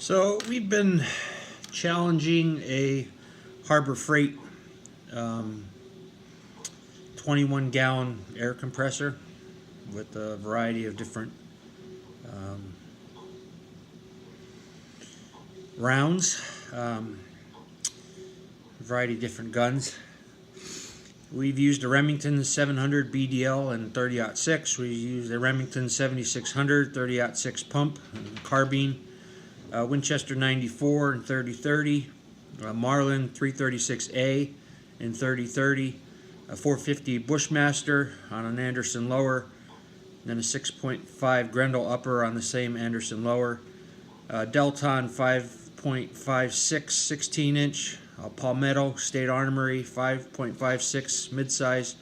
So we've been challenging a Harbor Freight 21-gallon air compressor with a variety of different rounds, a variety of different guns. We've used a Remington 700 BDL and 30-06. We used a Remington 7600 30-06 pump and carbine. Winchester 94 and 30-30, Marlin 336A and 30-30, a 450 Bushmaster on an Anderson lower, then a 6.5 Grendel upper on the same Anderson lower, Delton 5.56 16-inch, Palmetto State Armory 5.56 midsize,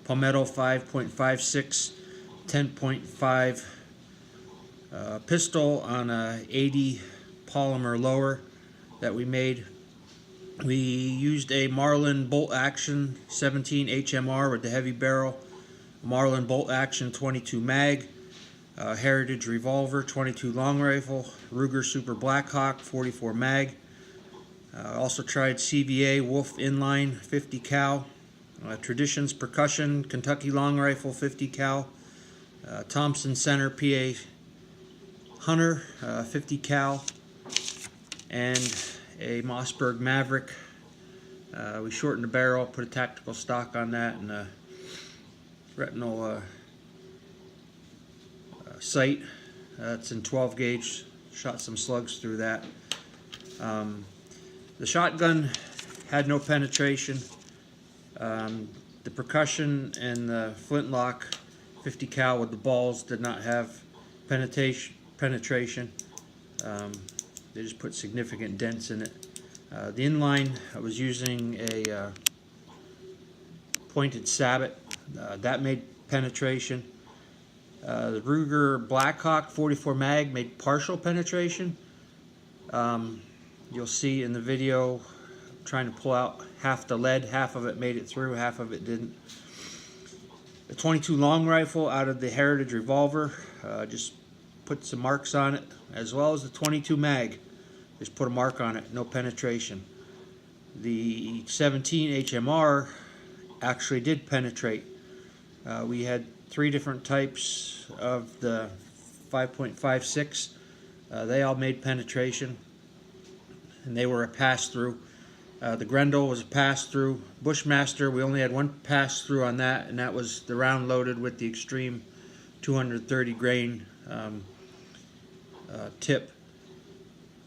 Palmetto 5.56 10.5 pistol on a 80 polymer lower that we made. We used a Marlin bolt action 17 HMR with the heavy barrel, Marlin bolt action 22 mag, Heritage revolver 22 long rifle, Ruger Super Blackhawk 44 mag. Also tried CVA Wolf inline 50 cal, Traditions percussion Kentucky long rifle 50 cal, Thompson Center PA Hunter 50 cal, and a Mossberg Maverick. We shortened the barrel, put a tactical stock on that, and a retinal sight. It's in 12 gauge. Shot some slugs through that. The shotgun had no penetration. The percussion and the flintlock 50 cal with the balls did not have penetration. They just put significant dents in it. The inline, I was using a pointed sabot. That made penetration. The Ruger Blackhawk 44 mag made partial penetration. You'll see in the video trying to pull out half the lead. Half of it made it through, half of it didn't. The 22 long rifle out of the Heritage revolver, just put some marks on it, as well as the 22 mag. Just put a mark on it, no penetration. The 17 HMR actually did penetrate. We had 3 different types of the 5.56. They all made penetration, and they were a pass-through. The Grendel was a pass-through. Bushmaster, we only had one pass-through on that, and that was the round loaded with the Extreme 230 grain tip.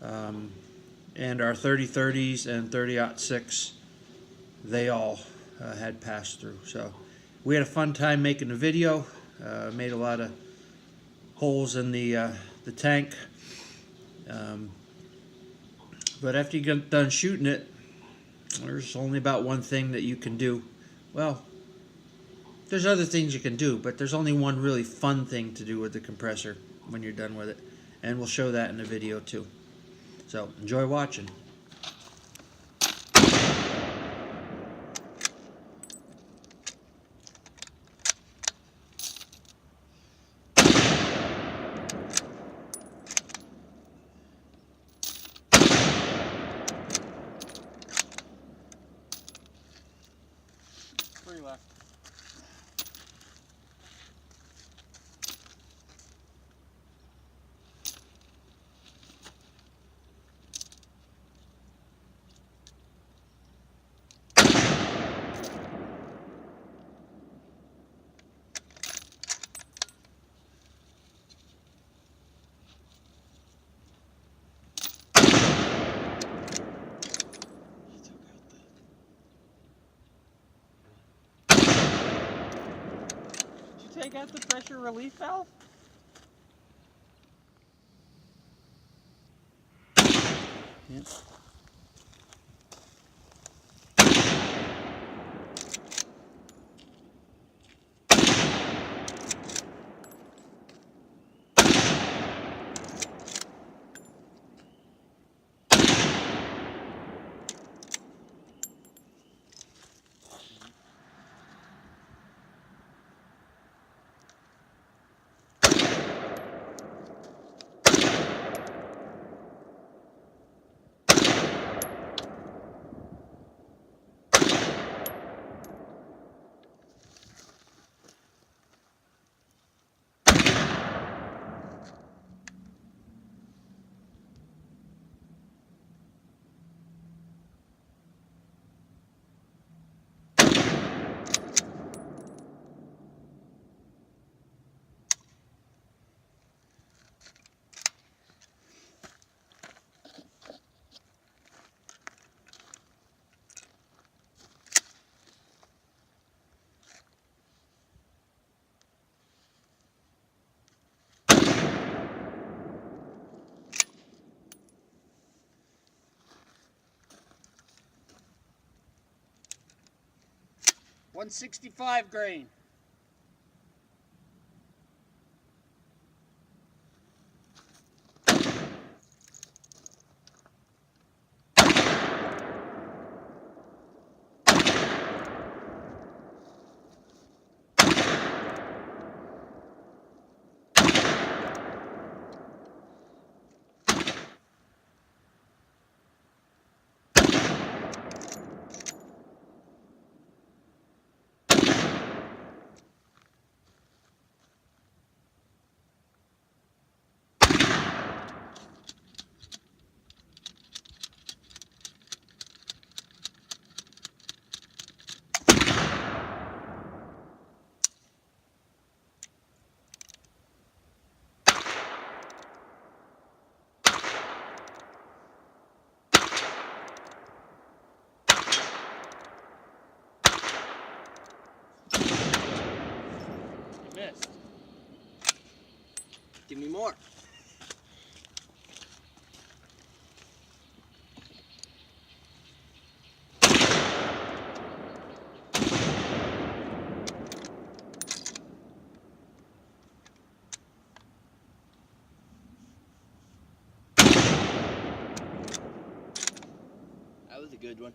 And our 30-30s and 30-06, they all had pass-through. So we had a fun time making the video. Made a lot of holes in the tank. But after you get done shooting it, there's only about one thing that you can do. Well, there's other things you can do, but there's only one really fun thing to do with the compressor when you're done with it. And we'll show that in the video too. So enjoy watching. Three left. Take out the pressure relief valve? Yep. 165 grain. Missed. Give me more. That was a good one.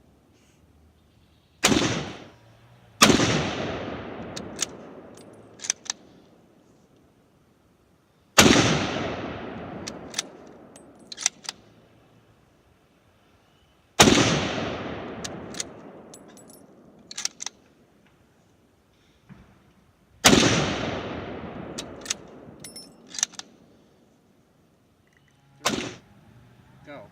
Go.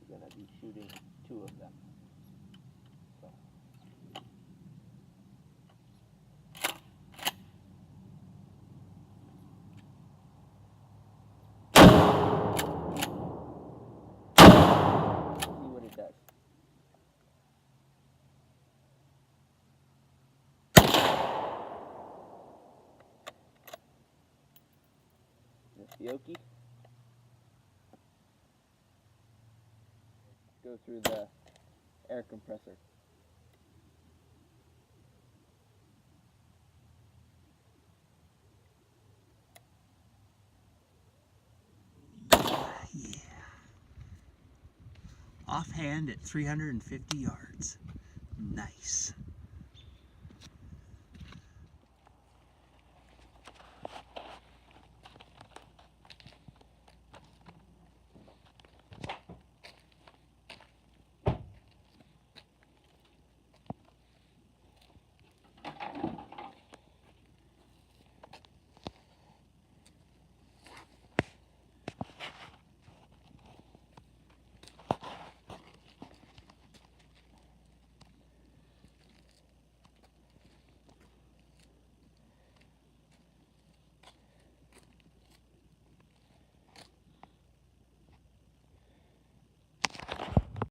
Gonna be shooting 2 of them. So. See what it does. The Yoki. Go through the air compressor. offhand at 350 yards. Nice.